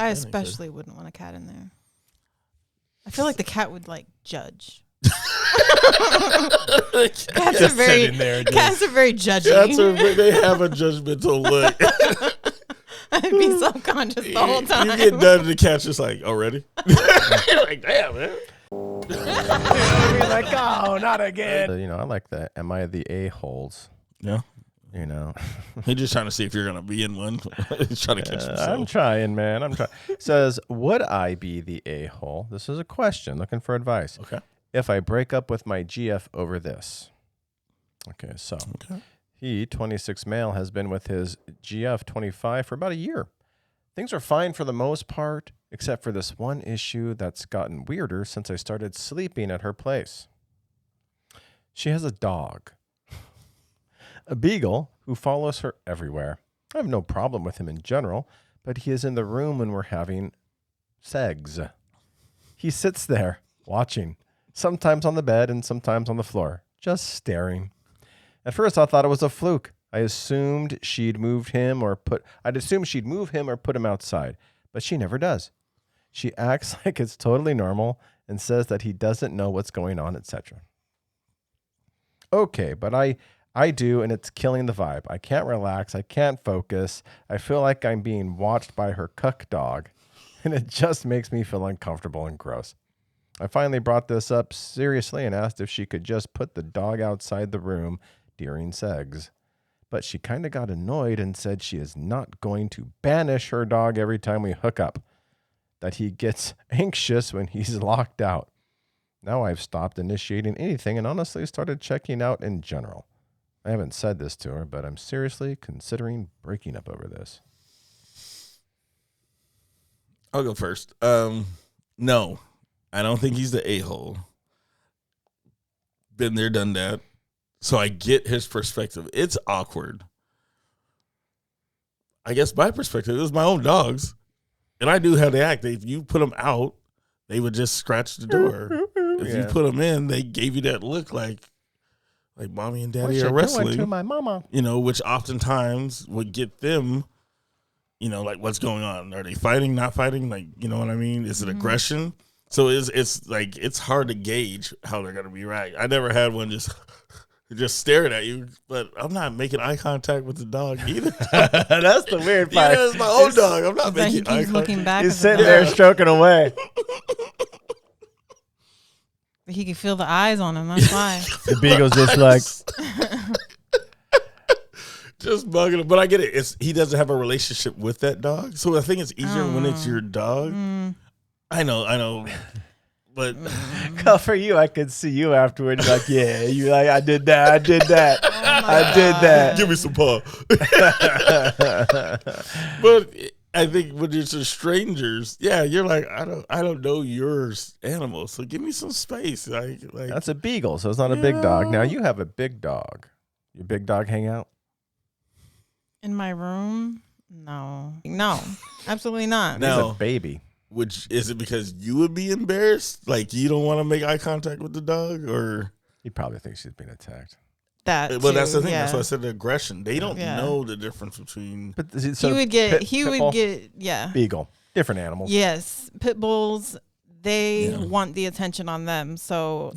I especially wouldn't want a cat in there. I feel like the cat would like judge. Cats are very judgy. They have a judgmental look. I'd be self-conscious the whole time. You get done and the cat's just like, oh, ready? You're like, damn, man. You're like, oh, not again. I like that. Am I the a-holes? Yeah. He's just trying to see if you're going to be in one. He's trying to catch himself. I'm trying, man. I'm trying. Says, would I be the a-hole? This is a question. Looking for advice. Okay. If I break up with my GF over this. Okay, so he, 26 male, has been with his GF, 25, for about a year. Things are fine for the most part, except for this one issue that's gotten weirder since I started sleeping at her place. She has a dog, a beagle, who follows her everywhere. I have no problem with him in general, but he is in the room when we're having segs. He sits there, watching, sometimes on the bed and sometimes on the floor, just staring. At first, I thought it was a fluke. I'd assumed she'd move him or put him outside, but she never does. She acts like it's totally normal and says that he doesn't know what's going on, etc. Okay, but I do, and it's killing the vibe. I can't relax. I can't focus. I feel like I'm being watched by her cuck dog, and it just makes me feel uncomfortable and gross. I finally brought this up seriously and asked if she could just put the dog outside the room during segs. But she kind of got annoyed and said she is not going to banish her dog every time we hook up, that he gets anxious when he's locked out. Now I've stopped initiating anything and honestly started checking out in general. I haven't said this to her, but I'm seriously considering breaking up over this. I'll go first. No, I don't think he's the a-hole. Been there, done that. So I get his perspective. It's awkward. I guess my perspective is my own dogs. And I do have the act. If you put them out, they would just scratch the door. If you put them in, they gave you that look like mommy and daddy are wrestling. To my mama. Which oftentimes would get them, like what's going on? Are they fighting, not fighting? Like, you know what I mean? Is it aggression? So it's like, it's hard to gauge how they're going to react. I never had one just staring at you, but I'm not making eye contact with the dog either. That's the weird part. Yeah, it's my own dog. I'm not making eye contact. Looking back. He's sitting there stroking away. He can feel the eyes on him. That's why. The beagle's just like... just bugging him. But I get it. He doesn't have a relationship with that dog. So I think it's easier when it's your dog. I know. But for you, I could see you afterwards. Like, yeah, you like, I did that. I did that. Give me some paw. But I think when it's just strangers, you're like, I don't know your animal, so give me some space. Like that's a beagle, so it's not a big dog. Now you have a big dog. Your big dog hang out in my room? No, absolutely not. He's a baby. Which is it because you would be embarrassed? Like you don't want to make eye contact with the dog, or he probably thinks she's being attacked. Well, that's the thing. That's why I said the aggression. They don't know the difference between. But he would get beagle, different animals. Yes, pit bulls. They want the attention on them. So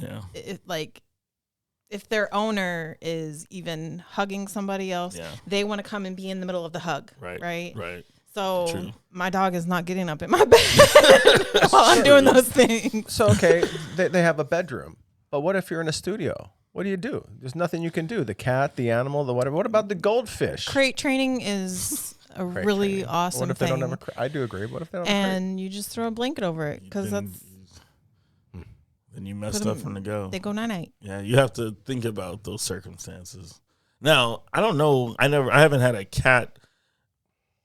if their owner is even hugging somebody else, they want to come and be in the middle of the hug. Right. So my dog is not getting up in my bed while I'm doing those things. So, okay, they have a bedroom. But what if you're in a studio? What do? There's nothing you can do. The cat, the animal, the whatever. What about the goldfish? Crate training is really awesome What if thing. They don't have a crate? I do agree. What if they don't have a crate? And you just throw a blanket over it because that's... Then you messed up from the go. They go night-night. Yeah, you have to think about those circumstances. Now, I don't know. I haven't had a cat...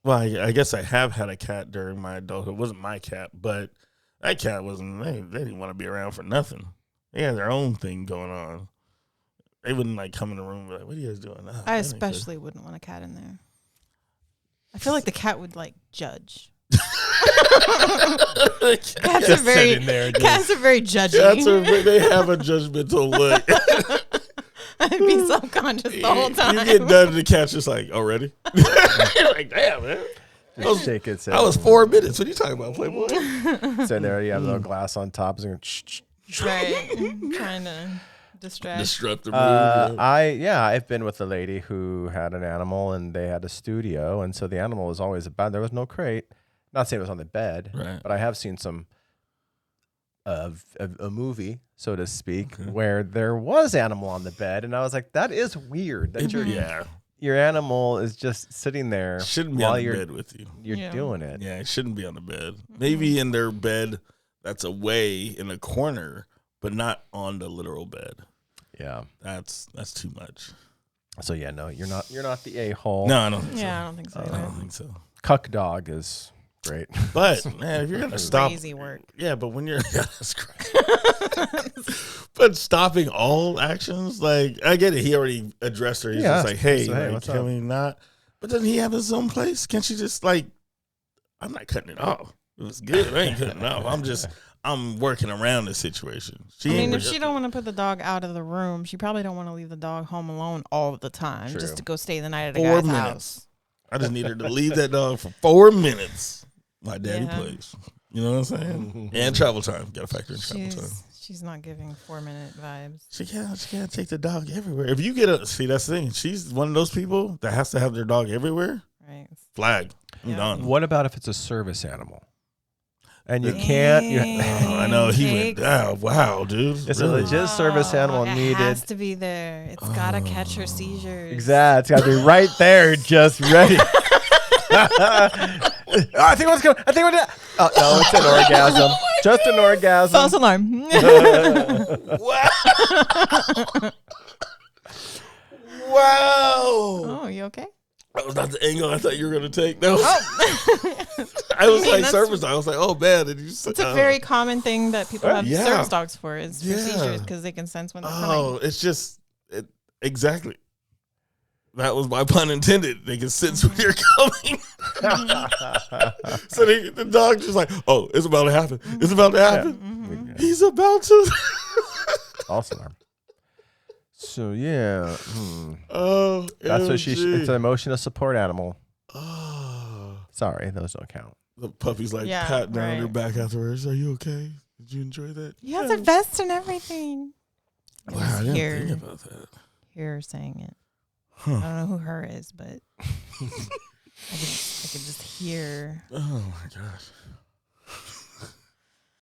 Well, I guess I have had a cat during my adulthood. It wasn't my cat, but that cat wasn't, they didn't want to be around for nothing. They had their own thing going on. They wouldn't come in the room and be like, what are you guys doing? I especially wouldn't want a cat in there. I feel like the cat would judge. Cats are very judgy. They have a judgmental look. I'd be self-conscious the whole time. You get done and the cat's just like, oh, ready? You're like, damn, man. Shake it. I was 4 minutes. What are you talking about, Playboy? So there you have a little glass on top. Right. Trying to disrupt the mood. I've been with a lady who had an animal and they had a studio, and so the animal was always about. There was no crate. Not saying it was on the bed, right. but I have seen some of a movie, so to speak, where there was animal on the bed, and I was like, that is weird. That your animal is just sitting there. Shouldn't be on the bed with you. You're doing it. Yeah, it shouldn't be on the bed. Maybe in their bed that's away in a corner, but not on the literal bed. Yeah, that's too much. So yeah, no, you're not the a-hole. No, I don't think so. Yeah, I don't think so. I don't think so. Cuck dog is great. But man, if you're gonna stop, crazy work. Yeah, but when you're that's crazy. But stopping all actions, like I get it. He already addressed her. He's just like, hey, can we not? But doesn't he have his own place? Can't you just like? I'm not cutting it off. It was good. I ain't cutting it off. I'm working around the situation. If she don't want to put the dog out of the room, she probably don't want to leave the dog home alone all the time. True. Just to go stay the night at a guy's house. I just need her to leave that dog for 4 minutes. My daddy plays. You know what I'm saying? And travel time. Got to factor in travel time. She's not giving 4-minute vibes. She can't take the dog everywhere. If you that's the thing. She's one of those people that has to have their dog everywhere. Right. Flag. I'm done. What about if it's a service animal? And you can't. I know he went down. Wow, dude. It's a legit service animal needed. It has to be there. It's got to catch her seizures. Exactly. It's got to be right there, just ready. I think what's going. I think what. Oh no, it's an orgasm. Just an orgasm. False alarm. Wow. Oh, you okay? That was not the angle I thought you were going to take. That was, I was like service dog. I was like, oh man. It's a very common thing that people have service dogs for is for seizures because they can sense when they're coming. Oh, it's just exactly. That was my pun intended. They can sense when you're coming. So the dog just like, oh, it's about to happen. It's about to happen. Yeah. He's about to. Awesome. So yeah. Oh, that's what it's an emotional support animal. Oh. Sorry, those don't count. The puppy's like patting down her back afterwards. Are you okay? Did you enjoy that? He has a vest and everything. Wow, I didn't think about that. Here saying it. I don't know who her is, but I could just hear. Oh my gosh.